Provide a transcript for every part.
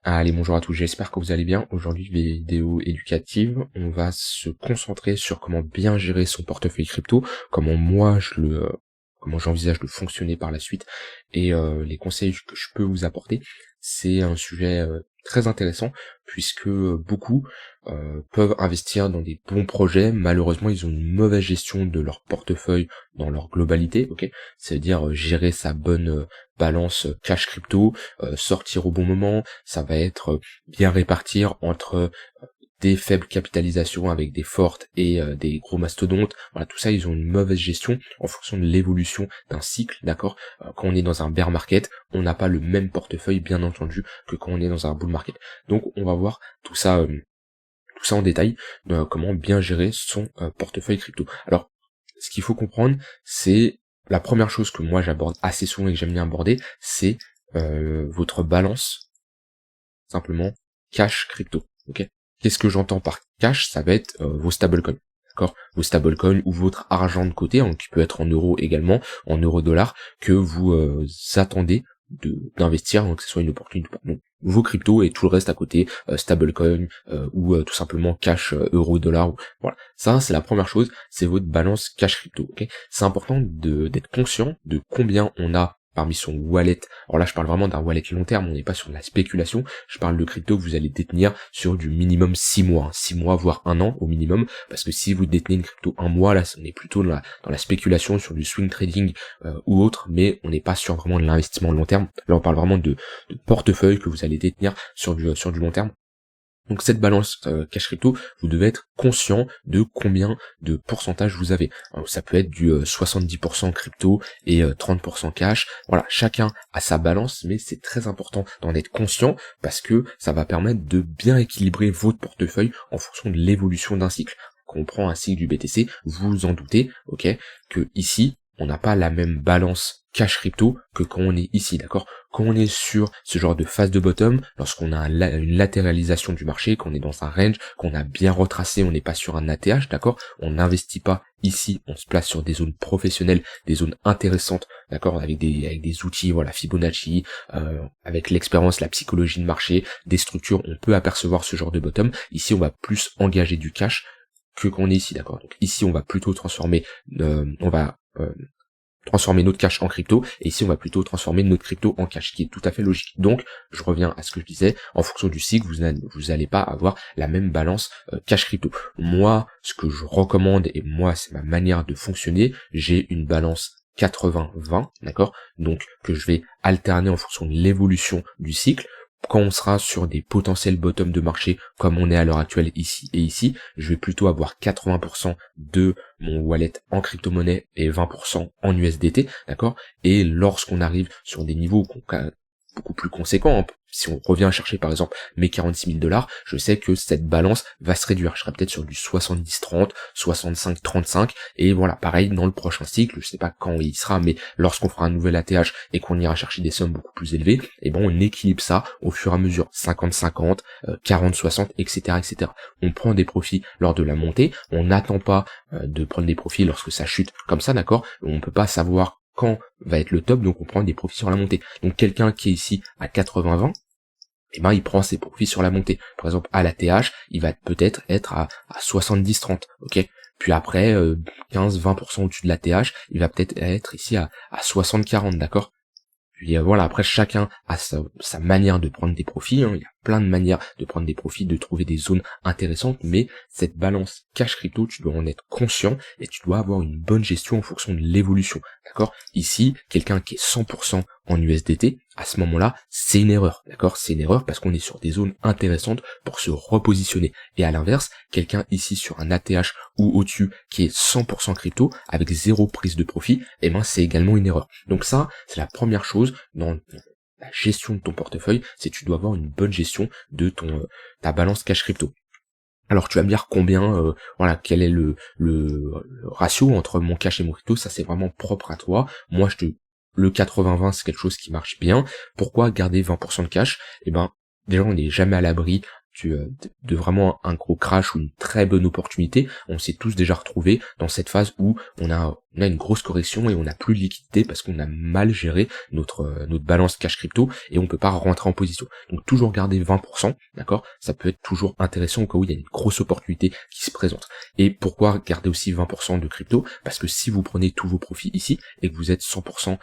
Allez, bonjour à tous, j'espère que vous allez bien. Aujourd'hui, vidéo éducative, on va se concentrer sur comment bien gérer son portefeuille crypto, comment j'envisage de fonctionner par la suite, et les conseils que je peux vous apporter. C'est un sujet très intéressant, puisque beaucoup peuvent investir dans des bons projets. Malheureusement, ils ont une mauvaise gestion de leur portefeuille dans leur globalité, ok. C'est-à-dire gérer sa bonne balance cash crypto, sortir au bon moment, ça va être bien répartir entre des faibles capitalisations avec des fortes et des gros mastodontes. Voilà, tout ça, ils ont une mauvaise gestion en fonction de l'évolution d'un cycle, d'accord. Quand on est dans un bear market, on n'a pas le même portefeuille, bien entendu, que quand on est dans un bull market. Donc, on va voir tout ça en détail, comment bien gérer son portefeuille crypto. Alors, ce qu'il faut comprendre, c'est la première chose que moi j'aborde assez souvent et que j'aime bien aborder, c'est votre balance, simplement, cash crypto. Ok. Qu'est-ce que j'entends par cash? Ça va être vos stablecoins. D'accord, vos stablecoins ou votre argent de côté, hein, qui peut être en euros également, en euro-dollars, que vous attendez d'investir, donc que ce soit une opportunité. Donc, vos cryptos et tout le reste à côté, stablecoin ou tout simplement cash euro-dollar. Voilà, ça c'est la première chose, c'est votre balance cash crypto. Ok, c'est important d'être conscient de combien on a parmi son wallet. Alors là, je parle vraiment d'un wallet long terme, on n'est pas sur de la spéculation, je parle de crypto que vous allez détenir sur du minimum 6 mois, 6 mois voire un an au minimum, parce que si vous détenez une crypto un mois, là, on est plutôt dans la spéculation, sur du swing trading ou autre, mais on n'est pas sur vraiment de l'investissement long terme. Là, on parle vraiment de portefeuille que vous allez détenir sur du long terme. Donc cette balance cash crypto, vous devez être conscient de combien de pourcentage vous avez. Alors, ça peut être du 70% crypto et 30% cash. Voilà, chacun a sa balance, mais c'est très important d'en être conscient parce que ça va permettre de bien équilibrer votre portefeuille en fonction de l'évolution d'un cycle. Quand on prend un cycle du BTC, vous vous en doutez, ok, que ici, on n'a pas la même balance cash crypto que quand on est ici, d'accord. Quand on est sur ce genre de phase de bottom, lorsqu'on a une latéralisation du marché, qu'on est dans un range, qu'on a bien retracé, on n'est pas sur un ATH, d'accord, on n'investit pas ici, on se place sur des zones professionnelles, des zones intéressantes, d'accord, avec des outils, voilà, Fibonacci, avec l'expérience, la psychologie de marché, des structures, on peut apercevoir ce genre de bottom. Ici, on va plus engager du cash que quand on est ici, d'accord. Donc ici, on va plutôt transformer notre cash en crypto, et ici on va plutôt transformer notre crypto en cash, ce qui est tout à fait logique. Donc je reviens à ce que je disais, en fonction du cycle, vous n'allez pas avoir la même balance cash crypto. Moi, ce que je recommande, et moi c'est ma manière de fonctionner, j'ai une balance 80-20, d'accord, donc que je vais alterner en fonction de l'évolution du cycle. Quand on sera sur des potentiels bottom de marché, comme on est à l'heure actuelle ici et ici, je vais plutôt avoir 80% de mon wallet en crypto-monnaie et 20% en USDT, d'accord. Et lorsqu'on arrive sur des niveaux beaucoup plus conséquents, hein, si on revient chercher par exemple mes 46 000 $, je sais que cette balance va se réduire. Je serai peut-être sur du 70-30, 65-35, et voilà, pareil dans le prochain cycle, je sais pas quand il sera, mais lorsqu'on fera un nouvel ATH et qu'on ira chercher des sommes beaucoup plus élevées, et bon, on équilibre ça au fur et à mesure, 50-50, 40-60, etc., etc. On prend des profits lors de la montée, on n'attend pas de prendre des profits lorsque ça chute comme ça, d'accord. On peut pas savoir quand va être le top, donc on prend des profits sur la montée. Donc quelqu'un qui est ici à 80-20, eh ben il prend ses profits sur la montée. Par exemple, à la TH, il va peut-être être à 70-30, ok. Puis après, 15-20% au-dessus de la TH, il va peut-être être ici à 60-40, d'accord. Puis voilà, après chacun a sa manière de prendre des profits, hein. Il y a plein de manières de prendre des profits, de trouver des zones intéressantes, mais cette balance cash crypto, tu dois en être conscient et tu dois avoir une bonne gestion en fonction de l'évolution, d'accord. Ici, quelqu'un qui est 100% en USDT, à ce moment-là, c'est une erreur, d'accord. C'est une erreur parce qu'on est sur des zones intéressantes pour se repositionner. Et à l'inverse, quelqu'un ici sur un ATH ou au-dessus qui est 100% crypto avec zéro prise de profit, eh ben c'est également une erreur. Donc ça, c'est la première chose dans la gestion de ton portefeuille, c'est que tu dois avoir une bonne gestion de ta balance cash crypto. Alors tu vas me dire combien, voilà, quel est le ratio entre mon cash et mon crypto, ça c'est vraiment propre à toi. Moi le 80-20 c'est quelque chose qui marche bien. Pourquoi garder 20% de cash? Eh ben déjà on n'est jamais à l'abri de vraiment un gros crash ou une très bonne opportunité, on s'est tous déjà retrouvés dans cette phase où on a une grosse correction et on n'a plus de liquidité parce qu'on a mal géré notre balance cash crypto et on peut pas rentrer en position. Donc toujours garder 20%, d'accord? Ça peut être toujours intéressant au cas où il y a une grosse opportunité qui se présente. Et pourquoi garder aussi 20% de crypto? Parce que si vous prenez tous vos profits ici et que vous êtes 100%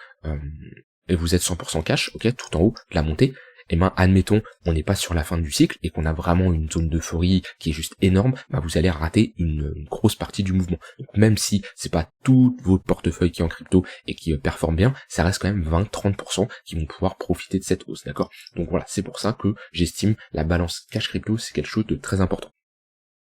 et vous êtes 100% cash, ok, tout en haut de la montée, et ben admettons on n'est pas sur la fin du cycle et qu'on a vraiment une zone d'euphorie qui est juste énorme, bah vous allez rater une grosse partie du mouvement. Donc même si c'est pas tout votre portefeuille qui est en crypto et qui performe bien, ça reste quand même 20-30% qui vont pouvoir profiter de cette hausse, d'accord? Donc voilà, c'est pour ça que j'estime la balance cash crypto c'est quelque chose de très important.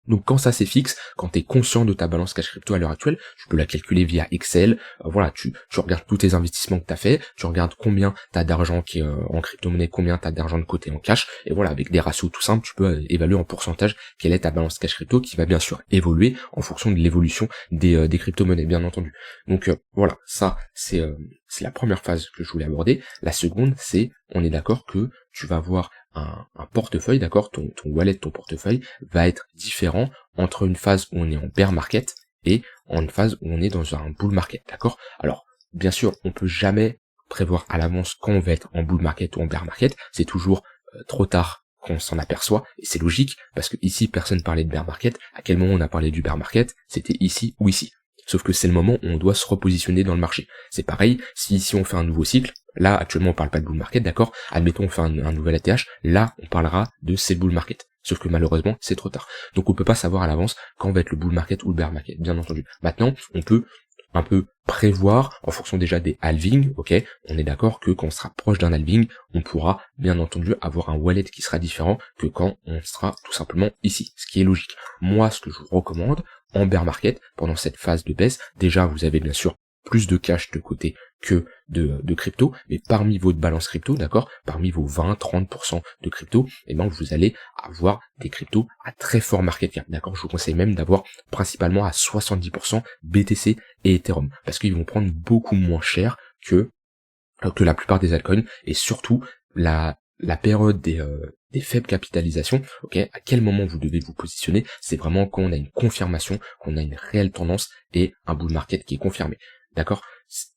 Donc quand ça c'est fixe, quand tu es conscient de ta balance cash crypto à l'heure actuelle, tu peux la calculer via Excel, voilà, tu regardes tous tes investissements que tu as fait, tu regardes combien tu as d'argent qui est en crypto-monnaie, combien tu as d'argent de côté en cash, et voilà, avec des ratios tout simples, tu peux évaluer en pourcentage quelle est ta balance cash crypto qui va bien sûr évoluer en fonction de l'évolution des crypto-monnaies, bien entendu. Donc voilà, ça c'est la première phase que je voulais aborder. La seconde, c'est, on est d'accord que tu vas avoir un portefeuille, d'accord, ton wallet, ton portefeuille va être différent entre une phase où on est en bear market et en une phase où on est dans un bull market, d'accord? Alors, bien sûr, on peut jamais prévoir à l'avance quand on va être en bull market ou en bear market, c'est toujours trop tard qu'on s'en aperçoit, et c'est logique, parce que ici, personne parlait de bear market, à quel moment on a parlé du bear market? C'était ici ou ici. Sauf que c'est le moment où on doit se repositionner dans le marché. C'est pareil, si ici on fait un nouveau cycle, là actuellement on parle pas de bull market, d'accord, admettons on fait un nouvel ATH, là on parlera de c'est le bull market. Sauf que malheureusement c'est trop tard. Donc on peut pas savoir à l'avance quand va être le bull market ou le bear market, bien entendu. Maintenant on peut un peu prévoir en fonction déjà des halvings, ok, on est d'accord que quand on sera proche d'un halving, on pourra bien entendu avoir un wallet qui sera différent que quand on sera tout simplement ici, ce qui est logique. Moi ce que je vous recommande en bear market, pendant cette phase de baisse, déjà vous avez bien sûr plus de cash de côté que de crypto, mais parmi votre balance crypto, d'accord, parmi vos 20-30% de crypto, et ben vous allez avoir des cryptos à très fort market cap, d'accord, je vous conseille même d'avoir principalement à 70% BTC et Ethereum, parce qu'ils vont prendre beaucoup moins cher que la plupart des altcoins, et surtout la période des faibles capitalisations, ok, à quel moment vous devez vous positionner, c'est vraiment quand on a une confirmation, qu'on a une réelle tendance et un bull market qui est confirmé, d'accord?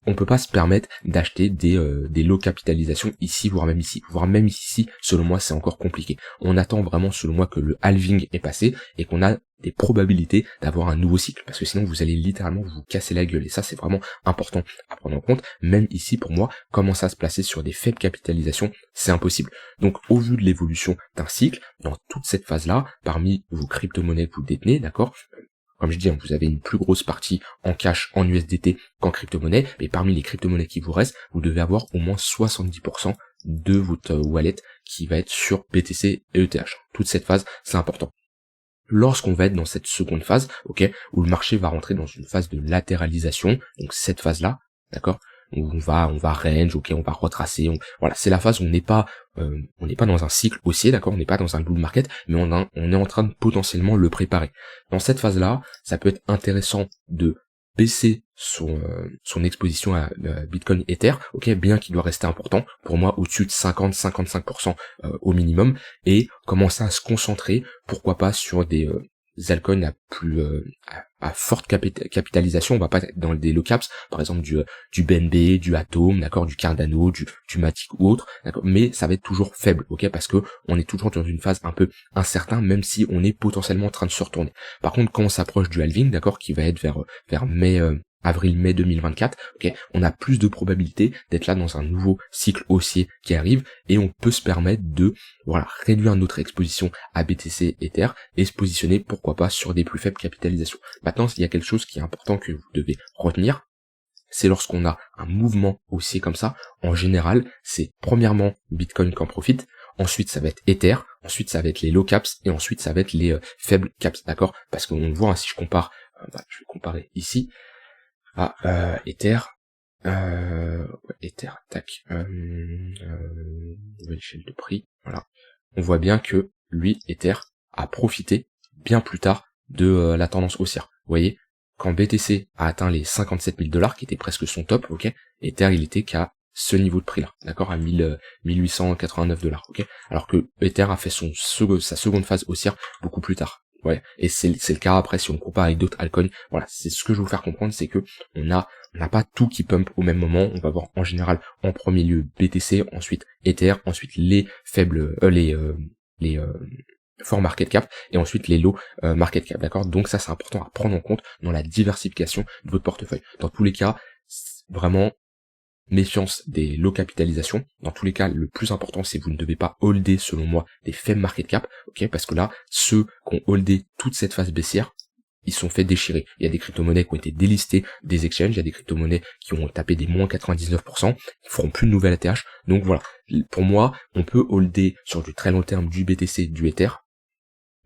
On peut pas se permettre d'acheter des low capitalisations ici, voire même ici, selon moi c'est encore compliqué. On attend vraiment selon moi que le halving est passé et qu'on a des probabilités d'avoir un nouveau cycle, parce que sinon vous allez littéralement vous casser la gueule, et ça c'est vraiment important à prendre en compte. Même ici pour moi, commencer à se placer sur des faibles capitalisations, c'est impossible. Donc au vu de l'évolution d'un cycle, dans toute cette phase là, parmi vos crypto-monnaies que vous détenez, d'accord, comme je dis, vous avez une plus grosse partie en cash, en USDT qu'en crypto-monnaie, mais parmi les crypto-monnaies qui vous restent, vous devez avoir au moins 70% de votre wallet qui va être sur BTC et ETH. Toute cette phase, c'est important. Lorsqu'on va être dans cette seconde phase, ok, où le marché va rentrer dans une phase de latéralisation, donc cette phase-là, d'accord, on va range, ok, on va retracer, voilà, c'est la phase où on n'est pas dans un cycle haussier, d'accord, on n'est pas dans un bull market, mais on est en train de potentiellement le préparer. Dans cette phase-là, ça peut être intéressant de baisser son exposition à Bitcoin Ether, ok, bien qu'il doit rester important, pour moi au-dessus de 50-55% au minimum, et commencer à se concentrer, pourquoi pas, sur des altcoins à forte capitalisation. On va pas être dans des low caps, par exemple du BNB, du Atom, d'accord, du Cardano, du Matic ou autre, d'accord, mais ça va être toujours faible, ok, parce que on est toujours dans une phase un peu incertaine, même si on est potentiellement en train de se retourner. Par contre, quand on s'approche du halving, d'accord, qui va être vers avril-mai 2024, ok, on a plus de probabilité d'être là dans un nouveau cycle haussier qui arrive, et on peut se permettre de, voilà, réduire notre exposition à BTC Ether et se positionner, pourquoi pas, sur des plus faibles capitalisations. Maintenant, il y a quelque chose qui est important que vous devez retenir, c'est lorsqu'on a un mouvement haussier comme ça, en général, c'est premièrement Bitcoin qui en profite, ensuite ça va être Ether, ensuite ça va être les low caps, et ensuite ça va être les faibles caps, d'accord? Parce qu'on le voit, hein, si je compare, je vais comparer ici, Ether, Ether, tac, nouvelle échelle de prix, voilà. On voit bien que lui, Ether, a profité bien plus tard de la tendance haussière. Vous voyez, quand BTC a atteint les 57 000 $, qui était presque son top, ok, Ether il était qu'à ce niveau de prix là, d'accord, à 1889 $, ok. Alors que Ether a fait sa seconde phase haussière beaucoup plus tard. Ouais, et c'est le cas après si on compare avec d'autres altcoins. Voilà, c'est ce que je veux vous faire comprendre, c'est que on n'a pas tout qui pump au même moment. On va voir en général en premier lieu BTC, ensuite Ether, ensuite les faibles, les fort market cap, et ensuite les low market cap, d'accord. Donc ça c'est important à prendre en compte dans la diversification de votre portefeuille. Dans tous les cas, vraiment méfiance des low capitalisations. Dans tous les cas, le plus important, c'est que vous ne devez pas holder, selon moi, des faibles market cap, ok, parce que là, ceux qui ont holdé toute cette phase baissière, ils sont fait déchirer. Il y a des crypto-monnaies qui ont été délistées des exchanges, il y a des crypto-monnaies qui ont tapé des moins 99%, ils feront plus de nouvelles ATH. Donc voilà, pour moi, on peut holder sur du très long terme du BTC, du Ether,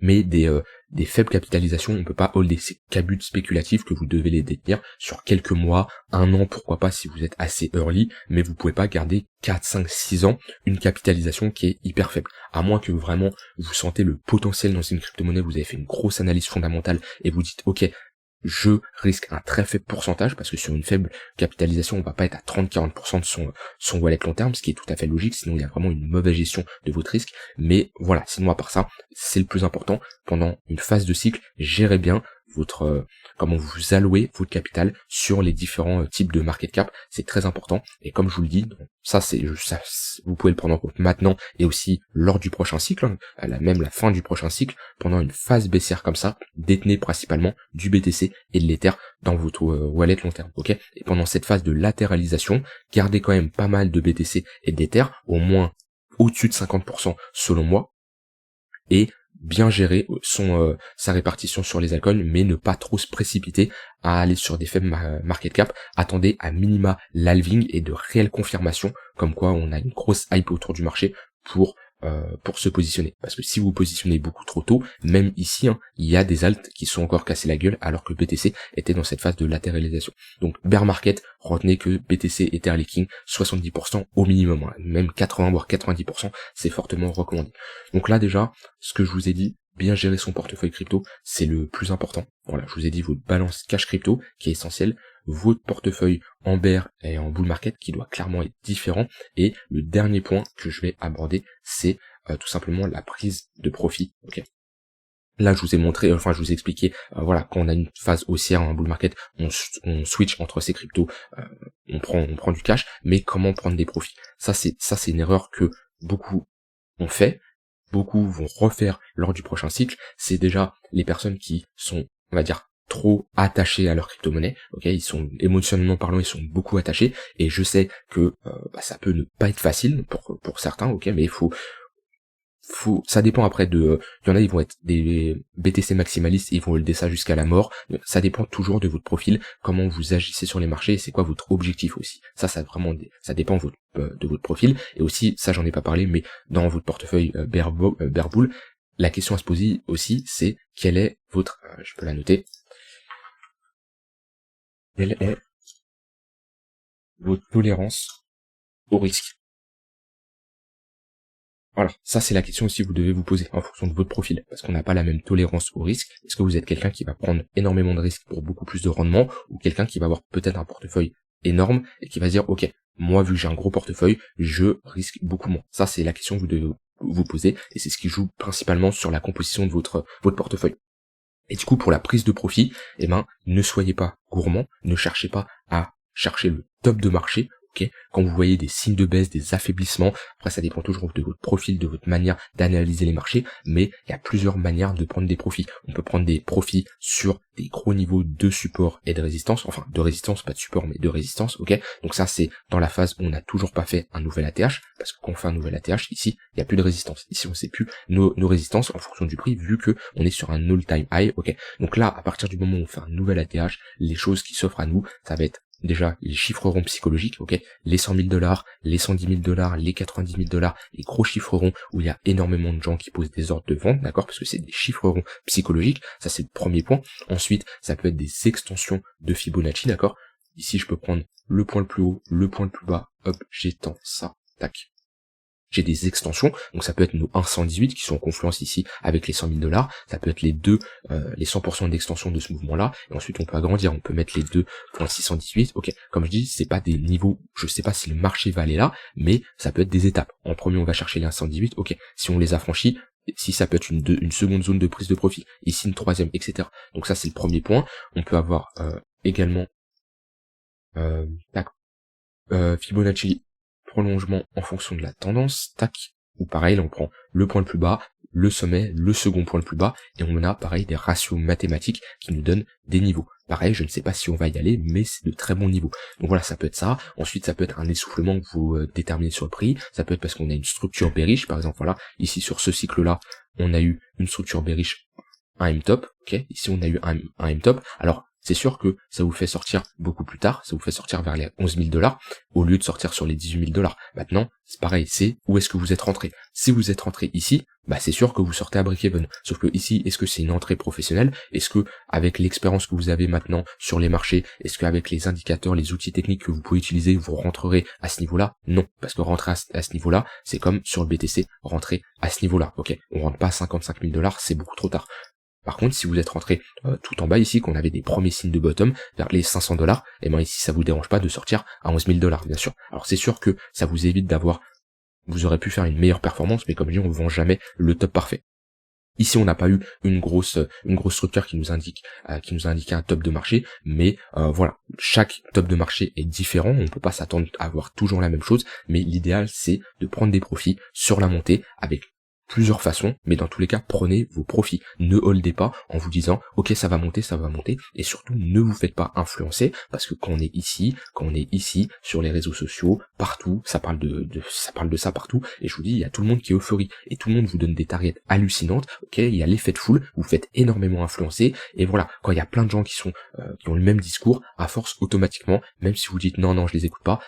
mais des faibles capitalisations, on peut pas holder. C'est qu'à but spéculatif que vous devez les détenir sur quelques mois, un an, pourquoi pas si vous êtes assez early, mais vous pouvez pas garder 4, 5, 6 ans une capitalisation qui est hyper faible. À moins que vraiment vous sentez le potentiel dans une crypto-monnaie, vous avez fait une grosse analyse fondamentale et vous dites ok, je risque un très faible pourcentage, parce que sur une faible capitalisation, on va pas être à 30-40% de son wallet long terme, ce qui est tout à fait logique, sinon il y a vraiment une mauvaise gestion de votre risque. Mais voilà, sinon à part ça, c'est le plus important. Pendant une phase de cycle, gérez bien votre comment vous allouez votre capital sur les différents types de market cap, c'est très important. Et comme je vous le dis, ça vous pouvez le prendre en compte maintenant et aussi lors du prochain cycle, même la fin du prochain cycle. Pendant une phase baissière comme ça, détenez principalement du BTC et de l'Ether dans votre wallet long terme, ok. Et pendant cette phase de latéralisation, gardez quand même pas mal de BTC et d'Ether, au moins au-dessus de 50% selon moi, et bien gérer sa répartition sur les altcoins, mais ne pas trop se précipiter à aller sur des faibles market cap. Attendez à minima l'halving et de réelles confirmations comme quoi on a une grosse hype autour du marché pour se positionner. Parce que si vous positionnez beaucoup trop tôt, même ici, il y a des alts qui sont encore cassés la gueule alors que BTC était dans cette phase de latéralisation. Donc bear market, retenez que BTC Ether leaking 70% au minimum, même 80 voire 90%, c'est fortement recommandé. Donc là déjà, ce que je vous ai dit, bien gérer son portefeuille crypto, c'est le plus important. Voilà, je vous ai dit votre balance cash crypto qui est essentielle, votre portefeuille en bear et en bull market qui doit clairement être différent, et le dernier point que je vais aborder, c'est tout simplement la prise de profit. Ok. Là, je vous ai montré, je vous ai expliqué, voilà, quand on a une phase haussière en bull market, on switch entre ces cryptos, on prend du cash, mais comment prendre des profits? Ça, c'est une erreur que beaucoup ont fait. Beaucoup vont refaire lors du prochain cycle. C'est déjà les personnes qui sont, on va dire, trop attachés à leur crypto-monnaie. Ok, ils sont émotionnellement parlant, ils sont beaucoup attachés. Et je sais que ça peut ne pas être facile pour certains. Ok, mais il faut, ça dépend après il y en a, ils vont être des BTC maximalistes, ils vont holder ça jusqu'à la mort. Ça dépend toujours de votre profil, comment vous agissez sur les marchés, et c'est quoi votre objectif aussi. Ça ça dépend de votre profil. Et aussi, ça j'en ai pas parlé, mais dans votre portefeuille Bear Bull, la question à se poser aussi, c'est quelle est votre, je peux la noter, quelle est votre tolérance au risque. Voilà, ça c'est la question aussi que vous devez vous poser en fonction de votre profil, parce qu'on n'a pas la même tolérance au risque. Est-ce que vous êtes quelqu'un qui va prendre énormément de risques pour beaucoup plus de rendement, ou quelqu'un qui va avoir peut-être un portefeuille énorme et qui va se dire ok, moi vu que j'ai un gros portefeuille, je risque beaucoup moins. Ça c'est la question que vous devez vous poser, et c'est ce qui joue principalement sur la composition de votre portefeuille. Et du coup, pour la prise de profit, ne soyez pas gourmand, ne cherchez pas à chercher le top de marché. Okay, quand vous voyez des signes de baisse, des affaiblissements, après ça dépend toujours de votre profil, de votre manière d'analyser les marchés, mais il y a plusieurs manières de prendre des profits. On peut prendre des profits sur des gros niveaux de support et de résistance, enfin de résistance, pas de support mais de résistance, ok. Donc ça c'est dans la phase où on n'a toujours pas fait un nouvel ATH, parce que quand on fait un nouvel ATH, ici, il n'y a plus de résistance. Ici on sait plus nos résistances en fonction du prix, vu que on est sur un all-time high, ok. Donc là, à partir du moment où on fait un nouvel ATH, les choses qui s'offrent à nous, ça va être déjà les chiffres ronds psychologiques, ok, les 100 000 $, les 110 000 $, les 90 000 $, les gros chiffres ronds où il y a énormément de gens qui posent des ordres de vente, d'accord, parce que c'est des chiffres ronds psychologiques, ça c'est le premier point. Ensuite, ça peut être des extensions de Fibonacci, d'accord. Ici, je peux prendre le point le plus haut, le point le plus bas, hop, j'étends ça, tac. j'ai des extensions, donc ça peut être nos 118 qui sont en confluence ici avec les 100 000 $, ça peut être les 100% d'extension de ce mouvement-là, et ensuite on peut agrandir, on peut mettre les 2.618, ok, comme je dis, c'est pas des niveaux, je sais pas si le marché va aller là, mais ça peut être des étapes. En premier, on va chercher les 118, ok, si on les a franchis, si ça peut être une seconde zone de prise de profit, ici une troisième, etc. Donc ça c'est le premier point. On peut avoir également tac, Fibonacci prolongement en fonction de la tendance, tac, ou pareil, là on prend le point le plus bas, le sommet, le second point le plus bas, et on a pareil des ratios mathématiques qui nous donnent des niveaux. Pareil, je ne sais pas si on va y aller, mais c'est de très bons niveaux. Donc voilà, ça peut être ça. Ensuite, ça peut être un essoufflement que vous déterminez sur le prix. Ça peut être parce qu'on a une structure bearish, par exemple, voilà, ici sur ce cycle-là, on a eu une structure bearish, un M-top, ok, ici on a eu un M-top. Alors, c'est sûr que ça vous fait sortir beaucoup plus tard, ça vous fait sortir vers les 11 000 $, au lieu de sortir sur les 18 000 $. Maintenant, c'est pareil, c'est où est-ce que vous êtes rentré. Si vous êtes rentré ici, bah c'est sûr que vous sortez à break-even. Sauf que ici, est-ce que c'est une entrée professionnelle? Est-ce que, avec l'expérience que vous avez maintenant sur les marchés, est-ce qu'avec les indicateurs, les outils techniques que vous pouvez utiliser, vous rentrerez à ce niveau-là? Non. Parce que rentrer à ce niveau-là, c'est comme sur le BTC, rentrer à ce niveau-là. Ok, on rentre pas à 55 000 $, c'est beaucoup trop tard. Par contre, si vous êtes rentré tout en bas ici, qu'on avait des premiers signes de bottom vers les 500 $, et ben ici ça vous dérange pas de sortir à 11 000 $, bien sûr. Alors c'est sûr que ça vous évite d'avoir, vous aurez pu faire une meilleure performance, mais comme je dis, on ne vend jamais le top parfait. Ici, on n'a pas eu une grosse structure qui nous a indiqué un top de marché, mais voilà, chaque top de marché est différent. On ne peut pas s'attendre à avoir toujours la même chose, mais l'idéal c'est de prendre des profits sur la montée avec plusieurs façons, mais dans tous les cas, prenez vos profits. Ne holdez pas en vous disant, ok, ça va monter, et surtout, ne vous faites pas influencer, parce que quand on est ici, sur les réseaux sociaux, partout, ça parle de ça partout, et je vous dis, il y a tout le monde qui est euphorie, et tout le monde vous donne des targets hallucinantes, ok, il y a l'effet de foule, vous faites énormément influencer, et voilà, quand il y a plein de gens qui ont le même discours, à force, automatiquement, même si vous dites, non, je les écoute pas,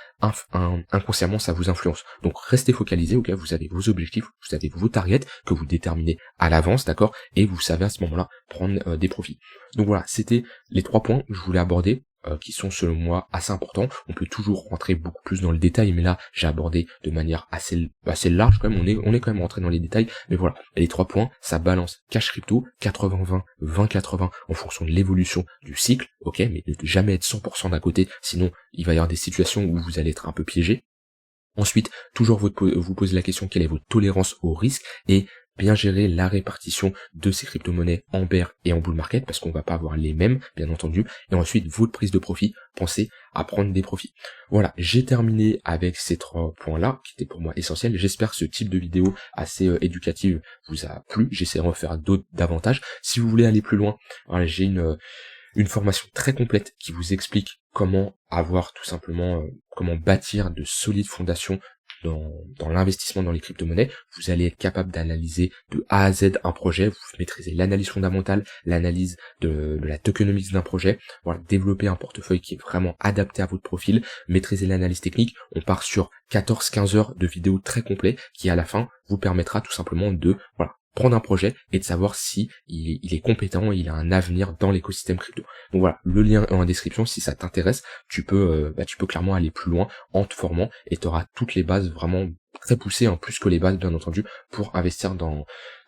inconsciemment, ça vous influence. Donc, restez focalisé, ok, vous avez vos objectifs, vous avez vos targets, que vous déterminez à l'avance, d'accord, et vous savez à ce moment-là prendre des profits. Donc voilà, c'était les 3 points que je voulais aborder, qui sont selon moi assez importants. On peut toujours rentrer beaucoup plus dans le détail, mais là j'ai abordé de manière assez large quand même, on est quand même rentré dans les détails, mais voilà, les 3 points, ça balance cash crypto, 80-20, 20-80 en fonction de l'évolution du cycle, ok, mais ne jamais être 100% d'un côté, sinon il va y avoir des situations où vous allez être un peu piégé. Ensuite, toujours vous posez la question, quelle est votre tolérance au risque, et bien gérer la répartition de ces crypto-monnaies en bear et en bull market, parce qu'on va pas avoir les mêmes, bien entendu. Et ensuite, votre prise de profit, pensez à prendre des profits. Voilà, j'ai terminé avec ces 3 points-là, qui étaient pour moi essentiels. J'espère que ce type de vidéo assez éducative vous a plu. J'essaierai d'en faire d'autres davantage. Si vous voulez aller plus loin, voilà, j'ai une formation très complète qui vous explique comment avoir tout simplement, comment bâtir de solides fondations dans l'investissement dans les crypto-monnaies. Vous allez être capable d'analyser de A à Z un projet, vous maîtrisez l'analyse fondamentale, l'analyse de la tokenomics d'un projet, voilà, développer un portefeuille qui est vraiment adapté à votre profil, maîtriser l'analyse technique. On part sur 14-15 heures de vidéos très complets qui à la fin vous permettra tout simplement de, voilà, prendre un projet et de savoir si il est compétent et il a un avenir dans l'écosystème crypto. Donc voilà, le lien est en description. Si ça t'intéresse, tu peux clairement aller plus loin en te formant et tu auras toutes les bases vraiment très poussées, en plus que les bases bien entendu, pour investir dans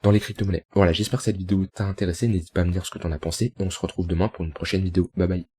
les crypto-monnaies. Voilà, j'espère que cette vidéo t'a intéressé. N'hésite pas à me dire ce que t'en as pensé et on se retrouve demain pour une prochaine vidéo. Bye bye.